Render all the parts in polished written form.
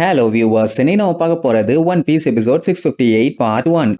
Hello viewers, இன்னைக்கு நம்ம பார்க்க போறது One Piece episode 658 part 1.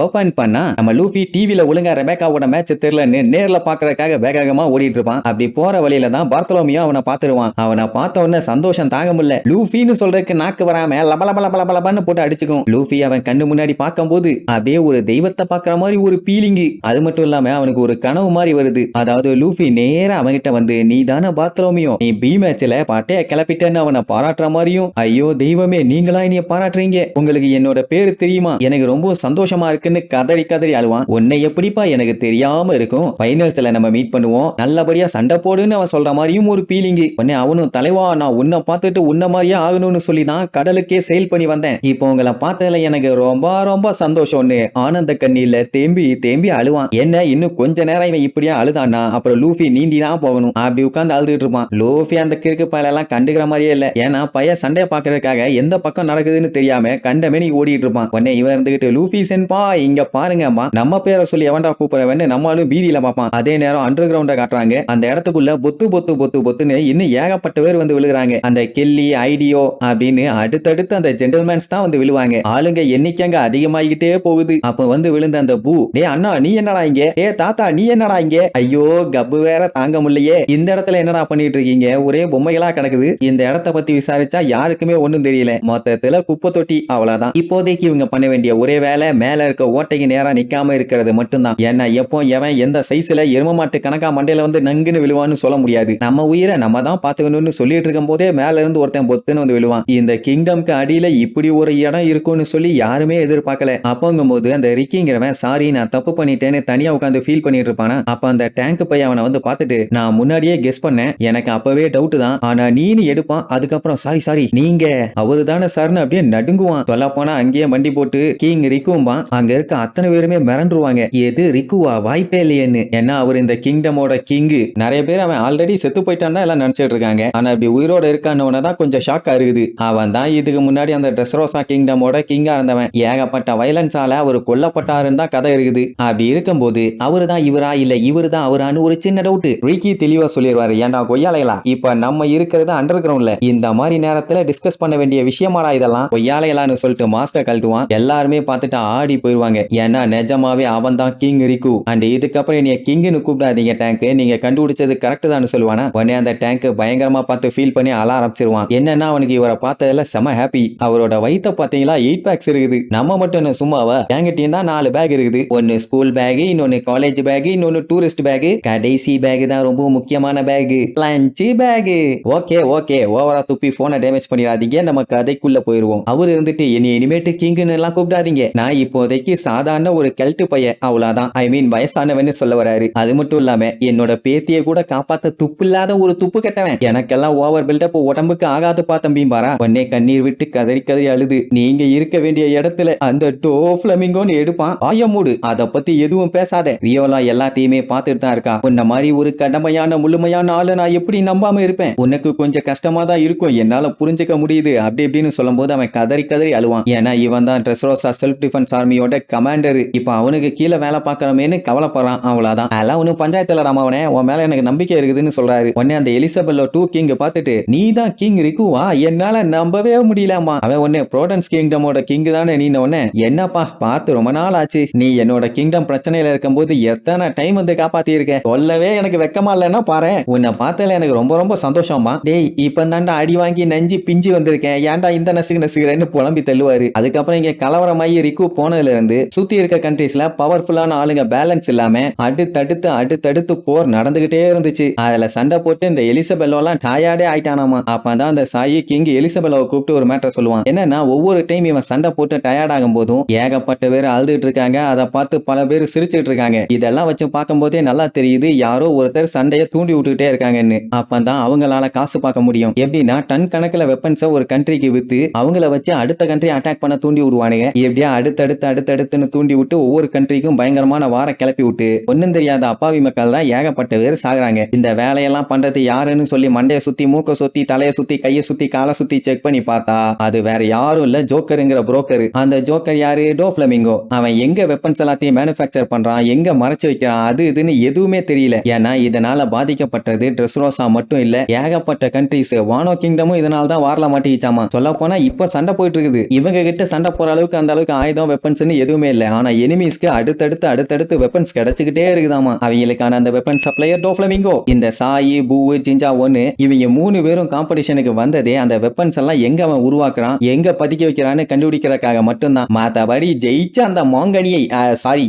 Open பண்ணா நம்ம லூஃபி டிவில ஒழுங்கா ரெபேக்காவோட மேட்ச் தெரியலன்னு நேர்ல பாக்குறதுக்காக வேகமா ஓடிட்டு இருப்பான். அப்படி போற வழியில தான் பார்த்தலோமியோ அவனை பாத்துருவான். அவனை பார்த்த உடனே சந்தோஷம் தாங்க முடியல. லூஃபின்னு சொல்றதுக்கு நாக்கு வராம லபலபலபலபலன்னு போட்டு அடிச்சுக்கும். லூஃபி அவன் கண்ணு முன்னாடி பார்க்கும்போது அப்படியே ஒரு தெய்வத்தை பாக்குற மாதிரி ஒரு ஃபீலிங். அது மட்டும் இல்லாம அவனுக்கு ஒரு கனவு மாதிரி வருது. அதாவது லூஃபி நேரா அவன்கிட்ட வந்து, நீ தானே பார்த்தலோமியோ, நீ பி மேட்ச்ல பட்டைய கிளப்பிட்டேன்னு அவனை பாராட்டுற மாதிரியும், ஐயோ தெய்வமே நீங்களா என்னைய பாராட்டுறீங்க, உங்களுக்கு என்னோட பேரு தெரியுமா, எனக்கு ரொம்ப சந்தோஷமா இருக்கு கதறி கதறி அழுவான். உன்னை எப்படிப்பா எனக்கு தெரியாம இருக்கும், ஃபைனல்ஸ்ல நம்ம மீட் பண்ணுவோம், நல்லபடியா சண்டை போடுன்னு அவன் சொல்ற மாதிரியும் ஒரு ஃபீலிங். உடனே அவனும், தலைவா நான் உன்னை பார்த்துட்டு உன்ன மாதிரியே ஆகணும்னு சொல்லி தான் கடலுக்கே செயல் பண்ணி வந்தேன், இப்போ உங்களை பார்த்ததுல எனக்கு ரொம்ப ரொம்ப சந்தோஷம்னு ஆனந்த கண்ணீர்ல தேம்பி தேம்பி அழுவான். என்ன இன்னும் கொஞ்ச நேரம் இவன் இப்படியா அழுதானா அப்புறம் லூஃபி நீந்தி தான் போகணும். அப்படி உட்கார்ந்து அழுதுட்டு இருப்பான். லூஃபி அந்த கிறுக்கு பயலெல்லாம் கண்டுக்கிற மாதிரியே இல்ல. ஏன்னா பைய சண்டையை பாக்குறதுக்காக எந்த பக்கம் நடக்குதுன்னு தெரியாம கண்டமே நீ ஓடிட்டு இருப்பான். உடனே இவன் இருந்துகிட்டு, லூஃபி சென்பா இங்க பாருங்கம்மா, நம்ம பேரை சொல்லி எவன்டா கூப்பிடுறவன்னு நம்மளும் பீதியில பார்ப்பான். அதே நேரம் அண்டர் கிரவுண்ட காட்டுறாங்க. அந்த இடத்துக்குள்ள பொத்து பொத்து பொத்து பொத்துன்னு இன்னும் ஏகப்பட்ட பேர் வந்து விழுகிறாங்க. அந்த கெல்லி ஐடியோ அப்படின்னு அடுத்தடுத்து அந்த ஜென்டில்மேன்ஸ் தான் வந்து விழுவாங்க. ஆளுங்க எண்ணிக்கைங்க அதிகமாகிட்டே போகுது. அப்ப வந்து விழுந்த அந்த பூ, டே அண்ணா நீ என்னடா இங்க, ஏ தாத்தா நீ என்னடா இங்க, ஐயோ கப்பு வேற தாங்க முடியலையே, இந்த இடத்துல என்னடா பண்ணிட்டு இருக்கீங்க, ஒரே பொம்மைகளா கிடக்குது, இந்த இடத்த பத்தி விசாரிச்சா யாருக்குமே ஒண்ணும் தெரியல, மொத்தத்துல குப்பை தொட்டி, அவ்வளவுதான். இப்போதைக்கு இவங்க பண்ண வேண்டிய ஒரே வேலை மேல இருக்க ஓட்டைக்கு நேரா நிக்காம இருக்கிறது மட்டும்தான். ஏன்னா எப்போ எவன் எந்த சைஸ்ல எரும மாட்டு கணக்கா மண்டையில வந்து நங்குன்னு விழுவான்னு சொல்ல முடியாது. நம்ம உயிரை நம்ம தான் பாத்துக்கணும்னு சொல்லிட்டு இருக்கும் போதே மேல இருந்து ஒருத்தன் பொத்துன்னு வந்து விழுவான். இந்த கிங்டம்க்கு அடியில இப்படி ஒரு இடம் இருக்கும்னு சொல்லி யாருமே எதிர்பார்க்கல. அப்போங்கும் போது அந்த ரிக்கிங்கிறவன், சாரி நான் தப்பு பண்ணிட்டேன்னு தனியா உட்காந்து ஃபீல் பண்ணிட்டு இருப்பானா. அப்ப அந்த டேங்க் பையன் அவனை வந்து பார்த்துட்டு, நான் முன்னாடியே கெஸ் பண்ணேன், எனக்கு அப்பவே டவுட் தான், ஆனா நீனு எடுப்பான். அதுக்கப்புறம் சாரி சாரி நீங்க அவரு தானே சார்னு அப்படியே நடுங்குவான். சொல்ல போனா அங்கேயே மண்டி போட்டு கிங் ரிக்கும்பான். அங்க இருக்க அத்தனை பேருமே மிரண்டுருவாங்க, எது ரிக்குவா, வாய்ப்பே இல்லையேன்னு. ஏன்னா அவர் இந்த கிங்டமோட கிங்கு. நிறைய பேர் அவன் ஆல்ரெடி செத்து போயிட்டான் தான் எல்லாம் நினைச்சிட்டு இருக்காங்க. ஆனா இப்படி உயிரோட இருக்கான்னு தான் கொஞ்சம் ஷாக்கா இருக்குது. அவன் தான் இதுக்கு முன்னாடி அந்த ட்ரெஸ்ரோசா கிங்டமோட கிங்கா இருந்தவன். ஏகப்பட்ட வயலன்ஸால அவர் கொல்லப்பட்டாருன்னு தான் கதை இருக்குது. அப்படி இருக்கும்போது அவரு தான் இவரா இல்ல இவரு தான் அவரான்னு ஒரு சின்ன டவுட் ரிக்கி தெளிவா சொல்லிடுவாரு. ஏன்டா கொய்யாலைகளா, இப்ப நம்ம இருக்கிறது அண்டர் கிரவுண்ட்ல, இந்த மாதிரி நேரத்துல டிஸ்கஸ் பண்ண வேண்டிய விஷயமாடா இதெல்லாம், கொய்யாலைகளான்னு சொல்லிட்டு மாஸ்டர் கழட்டுவான். எல்லாருமே பார்த்துட்டு ஆடி போயிருவாங்க. ஏன்னா நிஜமாவே அவன் தான் கிங் ரிக்கு. அண்ட் இதுக்கப்புறம் நீங்க கிங்னு கூப்பிடாதீங்க டேங்க், நீங்க கண்டுபிடிச்சது கரெக்ட் தான் சொல்லுவானா. உடனே அந்த டேங்க் பயங்கரமா பார்த்து ஃபீல் பண்ணி அழ ஆரம்பிச்சிருவான். என்னன்னா அவனுக்கு இவரை பார்த்ததுல செம ஹாப்பி. அவரோட வயித்த பாத்தீங்களா 8 பேக்ஸ் இருக்குது. நம்ம மட்டும் என்ன சும்மாவா, டேங்கிட்டையும் தான் 4 பேக் இருக்குது. ஒன்னு ஸ்கூல் பேக், இன்னொன்னு காலேஜ் பேக், இன்னொன்னு டூரிஸ்ட் பேக், கடைசி பேக் தான் ரொம்ப முக்கியமான bag, lunch bag. Okay okay ஓவரா துப்பி போனை டேமேஜ் பண்ணிடாதீங்க, நம்ம கதைக்குள்ள போயிருவோம். அவர் இருந்துட்டு என்னை இனிமேட்டு கிங்னு எல்லாம் கூப்பிடாதீங்க, நான் இப்போதைக்கு சாதாரண ஒரு கெல்ட்டு பையன், அவ்வளவுதான், ஐ மீன் வயசானவன்னு சொல்ல வராரு. அது மட்டும் இல்லாம என்னோட பேத்தியை கூட காப்பாத்த துப்பு இல்லாத ஒரு துப்பு கட்டவன், எனக்கெல்லாம் ஓவர் பில்டப் உடம்புக்கு ஆகாது பார்த்தம்பிம்பாரா. உடனே கண்ணீர் விட்டு கதறி கதறி அழுது, நீங்க இருக்க வேண்டிய இடத்துல அந்த டோ பிளமிங்கோன்னு எடுப்பான், ஆயமூடு அத பத்தி எதுவும் பேசாத, வியோலா எல்லாத்தையுமே பார்த்துட்டு தான் இருக்கா, உன்ன மாதிரி ஒரு கடமையான முழுமையான ஆளு நான் எப்படி நம்பாம இருப்பேன், உனக்கு கொஞ்சம் கஷ்டமா தான் இருக்கும், என்னால புரிஞ்சுக்க முடியுது அப்படி இப்படின்னு சொல்லும் போது அவன் கதறி கதறி அழுவான். ஏன்னா இவன் தான் ட்ரெஸ்ரோசா செல்ஃப் டிஃபென்ஸ் ஆர்மியோட கமாண்டர். இப்ப அவனுக்கு கீழே வேலை பார்க்கறமேனு கவலைப்படுறான், அவ்வளவுதான். அதெல்லாம் ஒன்னும் பஞ்சாயத்துல ராமவனே, உன் மேல எனக்கு நம்பிக்கை இருக்குதுன்னு சொல்றாரு. உடனே அந்த எலிசபெல்லோ 2 கிங் பார்த்துட்டு, நீ தான் கிங் ரிக்குவா, என்னால நம்பவே முடியலமா. அவன் ஒண்ணு புரோடன்ஸ் கிங்டமோட கிங் தானே நீ, ஒண்ணு என்னப்பா பார்த்து ரொம்ப நாள் ஆச்சு, நீ என்னோட கிங்டம் பிரச்சனையில இருக்கும் போது எத்தனை டைம் வந்து காப்பாத்தி இருக்க, சொல்லவே எனக்கு வெக்கமா இல்லைன்னா பாரு, உன்னை பார்த்தல எனக்கு ரொம்ப ரொம்ப சந்தோஷமா. டேய் இப்ப தாண்டா அடி வாங்கி நஞ்சு பிஞ்சு வந்திருக்கேன், ஏன்டா இந்த நசுகிறேன்னு புலம்பி தள்ளுவாரு. அதுக்கப்புறம் இங்க கலவரமாயி ரிக்கு போனதுல இருந்து சுத்தி இருக்க கண்ட்ரீஸ்ல பவர்ஃபுல்லான ஆளுங்க பேலன்ஸ் இல்லாம அடுத்தடுத்து போர் நடந்துகிட்டே இருந்துச்சு. அதுல சண்டை போட்டு இந்த எலிசபெல்லோலாம் டயர்டே ஆயிட்டானாமா. அப்பதான் அந்த சாயி கிங் எலிசபெல்லோவை கூப்பிட்டு ஒரு மேட்டர் சொல்லுவான். என்னன்னா ஒவ்வொரு டைம் இவன் சண்டை போட்டு டயர்ட் ஆகும் போதும் ஏகப்பட்ட பேர் அழுதுட்டு இருக்காங்க, அதை பார்த்து பல பேர் சிரிச்சுட்டு இருக்காங்க. இதெல்லாம் வச்சு பார்க்கும் போதே நல்லா தெரியுது யாரோ ஒருத்தர் சண்டையை தூண்டி விட்டுக்கிட்டே இருக்காங்கன்னு. அப்பதான் அவங்களால காசு பார்க்க முடியும். எப்படின்னா டன் கணக்குல வெப்பன்ஸை ஒரு கண்ட்ரிக்கு வித்து அவங்கள வச்சு அடுத்த கண்ட்ரி அட்டாக் பண்ண தூண்டி விடுவானுங்க. எப்படியா அடுத்தடுத்து அடுத்தடுத்துன்னு தூண்டி விட்டு ஒவ்வொரு கண்ட்ரிக்கும் பயங்கரமான வார கிளப்பி விட்டு ஒன்னும் தெரியாத அப்பாவி மக்கள் தான் ஏகப்பட்ட பேர் சாகுறாங்க. இந்த வேலையெல்லாம் பண்றது யாருன்னு சொல்லி மண்டைய சுத்தி மூக்க சுத்தி தலைய சுத்தி கைய சுத்தி காலை சுத்தி செக் பண்ணி பார்த்தா அது வேற யாரும் இல்ல, ஜோக்கருங்கிற புரோக்கர். அந்த ஜோக்கர் யாரு? டோஃப்ளமிங்கோ. அவன் எங்க வெப்பன்ஸ் எல்லாத்தையும் மேனுஃபேக்சர் பண்றான், எங்க மறைச்சு வைக்கிறான், அது இதுன்னு எதுவுமே தெரியல. ஏன்னா இதனால பாதிக்கப்பட்டது ட்ரெஸ்ரோசா மட்டும் இல்ல, ஏகப்பட்ட கண்ட்ரிஸ். வானோ கிங்டமும் இதனால தான் வார்ல மாட்டிக்கிச்சாமா. சொல்ல போனா இப்ப சண்டை போயிட்டு இருக்குது. இவங்க கிட்ட சண்டை போற அளவுக்கு அந்த அளவுக்கு ஆயுதம் வெப்பன்ஸ்னு எதுவுமே இல்ல. ஆனா எனிமீஸ்க்கு அடுத்தடுத்து வெப்பன்ஸ் கிடைச்சுக்கிட்டே இருக்குதாமா. அவங்களுக்கான அந்த வெப்பன் சப்ளையர் டோஃப்ளமிங்கோ. இந்த சாயி, பூவு, ஜிஞ்சா ஒன்னு இவங்க 3 பேரும் காம்படிஷனுக்கு வந்ததே அந்த வெப்பன்ஸ் எல்லாம் எங்க அவன் உருவாக்குறான், எங்க பதுக்கி வைக்கிறான்னு கண்டுபிடிக்கிறதுக்காக மட்டும்தான். மத்தபடி ஜெயிச்ச அந்த மாங்கனியை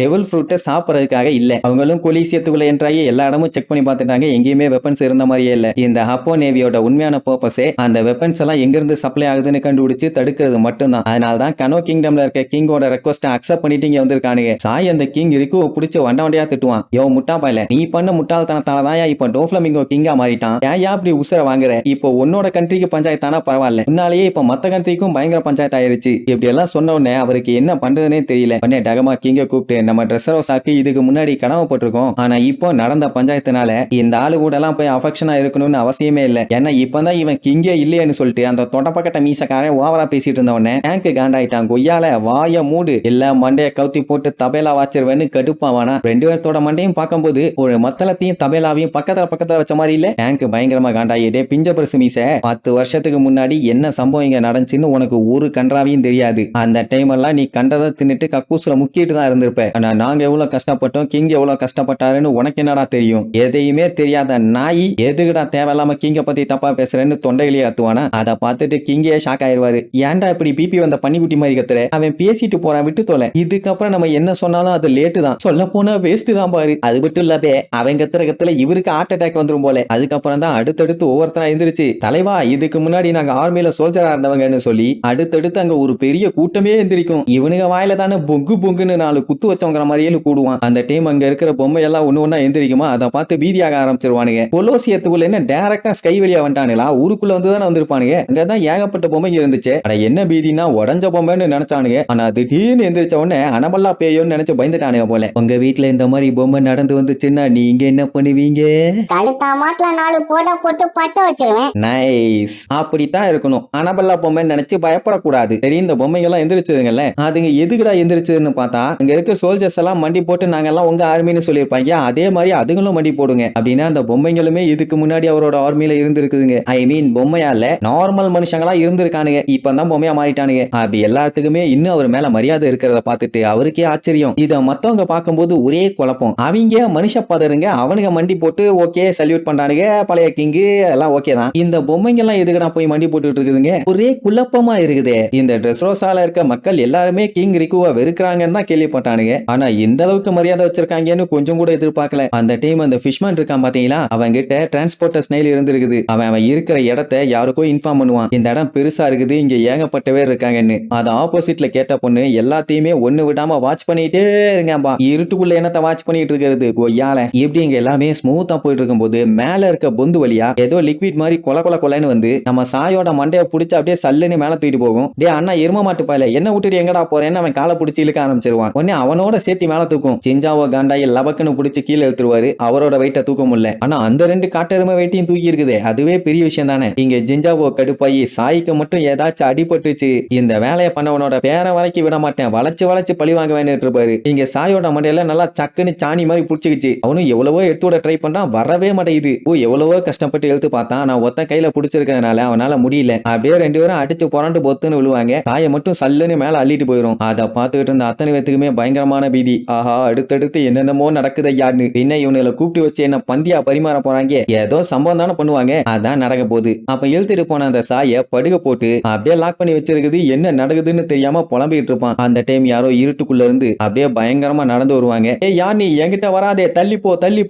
டெவில் ஃப்ரூட்டை சாப்பிடறதுக்காக இல்ல. அவங்களும் கொலிசியத்துக்குள்ள என்ட்ராகி எல்லா இடமும் செக் பண்ணி பார்த்துட்டாங்க, எங்கேயுமே வெப்பன்ஸ் இருந்த மாதிரியே இல்ல. இந்த ஹப்போ நேவியோட உண்மையான பர்பஸே அந்த வெப்பன்ஸ் எல்லாம் எங்க இருந்து சப்ளை ஆகுதுன்னு கண்டுபிடிச்சு தடுக்கிறது மட்டும்தான். அதனால தான் கனோ கிங்டம்ல இருக்க கிங்கோட ரெக்வஸ்ட் அக்செப்ட் பண்ணிட்டு இங்க வந்திருக்கானுங்க. சாய் அந்த கிங் இருக்கு பிடிச்ச வண்டையா திட்டுவான். யோ முட்டா பாயில, நீ பண்ண முட்டாள்தனத்தாலதான் இப்ப டோஃப்ளமிங்கோ கிங்கா மாறிட்டான். ஏன் அப்படி உசுர வாங்குற? இப்போ உன்னோட கண்ட்ரிக்கு பஞ்சாயத்தானா பரவாயில்ல, முன்னாலேயே இப்ப மத்த கண்ட்ரிக்கும் பயங்கர பஞ்சாயத்து ஆயிருச்சு. இப்படி எல்லாம் சொன்ன உடனே அவருக்கு என்ன பண்றதுனே தெரியல. உடனே டகமா கிங்க கூப்பிட்டு, நம்ம ட்ரெஸ்ஸரோசாக்கு இதுக்கு முன்னாடி கடமைப்பட்டிருக்கோம், ஆனா இப்போ நடந்த பஞ்சாயத்துனால இந்த ஆளு கூட எல்லாம் போய் அஃபெக்ஷனா இருக்கணும்னு அவசியமே இல்ல. ஏன்னா இப்பதான் இவன் கிங்கே இல்லையேன்னு சொல்லிட்டு அந்த தொடப்பக்கட்ட மீசக்காரன் ஓவரா பேசிட்டு இருந்தவனே டேங்க் காண்டாயிட்டான். கொய்யால வாய மூடு, எல்லா மண்டைய கவுத்தி போட்டு தபேலா வாச்சிருவேன்னு கடுப்பாவானா. 2 பேர்த்தோட மண்டையும் பார்க்கும்போது ஒரு மத்தளத்தையும் தபேலாவையும் பக்கத்துல வச்ச மாதிரி இல்ல. டேங்க் பயங்கரமா காண்டாயிட்டே, பிஞ்ச பரிசு மீச 10 வருஷத்துக்கு முன்னாடி என்ன சம்பவம் இங்க நடந்துச்சுன்னு உனக்கு ஒரு கன்றாவையும் தெரியாது. அந்த டைம் எல்லாம் நீ கண்டதை தின்னுட்டு கக்கூசுல முக்கிட்டு தான் இருந்திருப்ப. ஆனா நாங்க எவ்வளவு கஷ்டப்பட்டோம், கிங் எவ்வளவு கஷ்டப்பட்டாருன்னு உனக்கு என்னடா தெரியும்? எதையுமே தெரியாத நாய் எதுக்குடா தேவையில்லாம கிங்க பத்தி தப்பா பேசுறேன்னு தொண்டையிலேயே கத்துவானா. அதை பார்த்துட்டு கிங்கே ஷாக் ஆயிருவாரு. ஏன்டா இப்படி பிபி வந்த பன்னிக்குட்டி மாதிரி கத்துற? அவன் பேசிட்டு போறான், விட்டு தொலை. இதுக்கப்புறம் நம்ம என்ன சொன்னாலும் அது லேட்டு தான், சொல்ல போனா வேஸ்ட் தான் பாரு. அது மட்டும் இல்லாம அவன் கத்துற இவருக்கு ஹார்ட் அட்டாக் வந்துரும் போல. அதுக்கப்புறம் தான் அடுத்தடுத்து ஒவ்வொருத்தனா எந்திரிச்சு, தலைவா இதுக்கு முன்னாடி நாங்க ஆர்மியில சோல்ஜரா இருந்தவங்கன்னு சொல்லி அடுத்தடுத்து அங்க ஒரு பெரிய கூட்டமே எந்திரிக்கும். இவனுங்க வாயில தானே பொங்குன்னு 4 குத்து வச்சவங்கிற மாதிரியே கூடுவான். அந்த டைம் அங்க இருக்கிற பொம்மை எல்லாம் ஒண்ணு எந்திரிக்குமா, அதை பார்த்து பீதியாக ஆரம்பிச்சிருவானுங்க. கொலோசியத்துக்குள்ள என்ன டைரக்டா ஸ்கை வெளியா வந்துட்டானுங்களா, ஊருக்குள்ள வந்து தானே வந்திருப்பானுங்க. அங்கதான் ஏகப்பட்ட பொம்மைங்க இருந்துச்சு. அட என்ன பீதினா உடஞ்ச பொம்மைன்னு நினைச்சானுங்க. ஆனா திடீர்னு எந்திரிச்ச உடனே அனபல்லா பேயோன்னு நினைச்சு பயந்துட்டானுங்க போல. உங்க வீட்டுல இந்த மாதிரி பொம்மை நடந்து வந்துச்சுன்னா நீங்க என்ன பண்ணுவீங்க? கழுத்தா மாட்டுல 4 போட்டு பட்ட வச்சிருவேன். நைஸ், அப்படித்தான் இருக்கணும். அனபல்லா பொம்மை நினைச்சு பயப்படக்கூடாது. சரி, இந்த பொம்மைங்க எல்லாம் எந்திரிச்சதுங்கல்ல, அதுங்க எதுக்குடா எந்திரிச்சதுன்னு பார்த்தா அங்க இருக்க சோல்ஜர்ஸ் எல்லாம் மண்டி போட்டு நாங்க எல்லாம் உங்க ஆர்மின்னு சொல்லியிருப்பாங்க. அதே மாதிரி அதுங்களும் மண்டி போடுங்க. அப்படின்னா அந்த பொம்மைங்களுமே இதுக்கு முன்னாடி அவரோட ஆர்மியில இருந்திருக்குதுங்க. ஐ மீன் பொம்மையால நார்மல் மனுஷங்களா இருந்திருக்கானுங்க, இப்பதான் பொம்மையா மாறிட்டானுங்க. அப்படி எல்லாத்துக்குமே இன்னும் அவர் மேல மரியாதை இருக்கிறத பார்த்துட்டு அவருக்கே ஆச்சரியம். இத மத்தவங்க பார்க்கும்போது ஒரே குழப்பம். அவங்க மனுஷ பாதருங்க, அவனுங்க மண்டி போட்டு ஓகே சல்யூட் பண்றானுங்க, பழைய கிங்கு எல்லாம் ஓகே தான். இந்த பொம்மைங்க எல்லாம் எதுக்குடா போய் மண்டி போட்டுட்டு இருக்குதுங்க? ஒரே குழப்பமா இருக்குது. இந்த ட்ரெஸ்ரோசால இருக்க மக்கள் எல்லாருமே கிங் ரிக்குவா வெறுக்கிறாங்கன்னு தான் கேள்விப்பட்டானுங்க. ஆனா இந்த அளவுக்கு மரியாதை வச்சிருக்காங்கன்னு கொஞ்சம் கூட எதிர்பார்க்கல. அந்த டைம் அந்த ஃபிஷ்மேன் இருக்கான் பாத்தீங்களா, அவங்க கிட்ட டிரான்ஸ்போர்ட்டர் ஸ்னைல் இருந்திருக்குது. அவன் இருக்கிற இடத்த யாருக்கோ இன்ஃபார்ம் பண்ணுவான், இந்த இடம் பெருசா இருக்குது, இங்க ஏகப்பட்ட பேர் இருக்காங்கன்னு. அது ஆப்போசிட்ல கேட்ட பொண்ணு எல்லாத்தையுமே ஒண்ணு விடாம வாட்ச் பண்ணிட்டே இருங்கப்பா. இருட்டுக்குள்ள என்னத்த வாட்ச் பண்ணிட்டு இருக்கிறது கொய்யால. இப்படி இங்க எல்லாமே ஸ்மூத்தா போயிட்டு இருக்கும்போது மேல இருக்க பொந்து வழியா ஏதோ லிக்விட் மாதிரி கொலன்னு வந்து நம்ம சாயோட மண்டைய புடிச்சு அப்படியே சல்லுன்னு மேல தூக்கிட்டு போகும். டே அண்ணா எரும மாட்டு பாயில, என்ன விட்டுட்டு எங்கடா போறேன்னு அவன் காலை பிடிச்சி இழுக்க ஆரம்பிச்சிருவான். உடனே அவனோட சேர்த்து மேல தூக்கும். சிஞ்சாவோ காண்டாயி லபக்குன்னு பிடிச்சி கீழே எடுத்துருவாரு. அவரோட வெயிட்ட தூக்க முடியல. ஆனா அந்த 2 காட்டெருமை வெயிட்டையும் தூக்கி இருக்குது, அதுவே பெரிய விஷயம் தானே. இங்க ஜிஞ்சாவோ கடுப்பாயி சாய்க்கு மட்டும் ஏதாச்சும் அடிபட்டுச்சு, இந்த வேலையை பண்ணவனோட பேர வரைக்கும் விட மாட்டேன், வளைச்சு பழி வாங்க வேண்டிட்டு இருப்பாரு. இங்க சாயோட மண்டையில நல்லா சக்குன்னு சாணி மாதிரி புடிச்சுக்கிச்சு. அவனும் எவ்வளவோ எடுத்துட ட்ரை பண்றான், வரவே மாட்டேங்குது. எவ்வளவோ கஷ்டப்பட்டு எழுத்து பார்த்தான், நான் ஒத்த கையில புடிச்சிருக்கிறதுனால அவனால முடியல. அப்படியே 2 பேரும் அடிச்சு புரண்டு பொத்துன்னு விழுவாங்க. தாயை மட்டும் சல்லுன்னு மேல அள்ளிட்டு போயிடும். அதை பார்த்துக்கிட்டு இருந்த அத்தனை பேத்துக்குமே பயங்கரமான பீதி. ஆஹா, அடுத்தடுத்து என்னென்னமோ நடக்குது ஐயான்னு. பின்ன இவனுல கூப்பிட்டு வச்சு என்ன பந்தியா பரிமாற போறாங்க, ஏதோ சம்பவம் தானே பண்ணுவாங்க, அதான் நடக்க போகுது. அப்ப இழுத்துட்டு போன அந்த சாயை படுக போட்டு அப்படியே லாக் பண்ணி வச்சிருக்குது. என்ன நடக்குதுன்னு தெரியாம புலம்பிட்டு இருப்பான். அந்த டைம் யாரோ இருட்டுக்குள்ள இருந்து அப்படியே பயங்கரமா நடந்து வருவாங்க. யார் நீ, என்கிட்ட வராதே, தள்ளி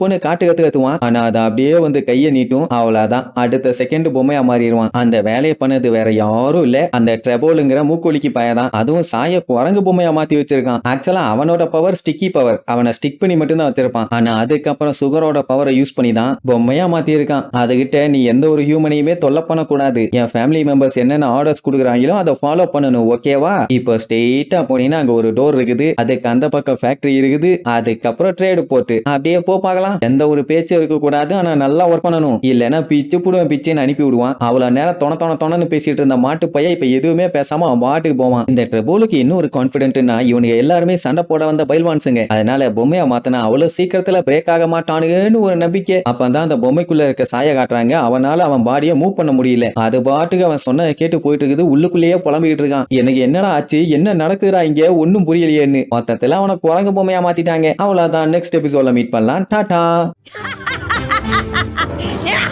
போன்னு காட்டு கத்துவான். ஆனா அதை அப்படியே வந்து கையை நீட்டும், அவ்வளவுதான். அடுத்த செகண்ட் பொம்மையா மாறிடுவான். அந்த வேலையை பண்ணது வேற யாரும் இல்ல, அந்த ட்ரெபோலுங்கிற மூக்கொலிக்கு பையதான். அதுவும் சாய குரங்கு பொம்மையா மாத்தி வச்சிருக்கான். ஆக்சுவலா அவனோட பவர் ஸ்டிக்கி பவர், அவனை ஸ்டிக் பண்ணி மட்டும் தான் வச்சிருப்பான். ஆனா அதுக்கப்புறம் சுகரோட பவரை யூஸ் பண்ணி தான் பொம்மையா மாத்தி இருக்கான். அதுகிட்ட நீ எந்த ஒரு ஹியூமனையுமே தொல்லை பண்ணக்கூடாது, என் ஃபேமிலி மெம்பர்ஸ் என்னென்ன ஆர்டர்ஸ் கொடுக்குறாங்களோ அதை ஃபாலோ பண்ணணும், ஓகேவா? இப்போ ஸ்ட்ரெயிட்டா போனீங்கன்னா பாத்தீங்கன்னா அங்க ஒரு டோர் இருக்குது, அதுக்கு அந்த பக்கம் ஃபேக்டரி இருக்குது, அதுக்கப்புறம் ட்ரேடு போட்டு அப்படியே பார்க்கலாம். எந்த ஒரு பேச்சு இருக்க கூடாது, ஆனா நல்லா ஒர்க் பண்ணணும், இல்லைன்னா பிச்சு புடுவேன் பிச்சுன்னு அனுப்பி விடுவான். அவ்வளவு நேரம் தொணன்னு பேசிட்டு இருந்த மாட்டு பையன் இப்ப எதுவுமே பேசாம அவன் பாட்டுக்கு போவான். இந்த ட்ரெபோலுக்கு இன்னொரு கான்பிடென்ட்னா இவனுங்க எல்லாருமே சண்டை போட வந்த பைல்வான்ஸுங்க. அதனால பொம்மையை மாத்தினா அவ்வளவு சீக்கிரத்துல பிரேக் ஆக மாட்டானுங்கன்னு ஒரு நம்பிக்கை. அப்பதான் அந்த பொம்மைக்குள்ள இருக்க சாய காட்டுறாங்க. அவனால அவன் பாடியை மூவ் பண்ண முடியல. அது பாட்டுக்கு அவன் சொன்ன கேட்டு போயிட்டு இருக்குது. உள்ளுக்குள்ளேயே புலம்பிக்கிட்டு இருக்கான். எனக்கு என்னடா ஆச்சு, என்ன நடக்குதுடா இங்க, ஒன்னும் புரியலையேன்னு. மொத்தத்துல அவனை குரங்கு பொம்மையா மாத்திட்டாங்க. அவ்வளவுதான். நெக்ஸ்ட் எபிசோட்ல மீட் பண்ணலாம். டாடா. Yeah!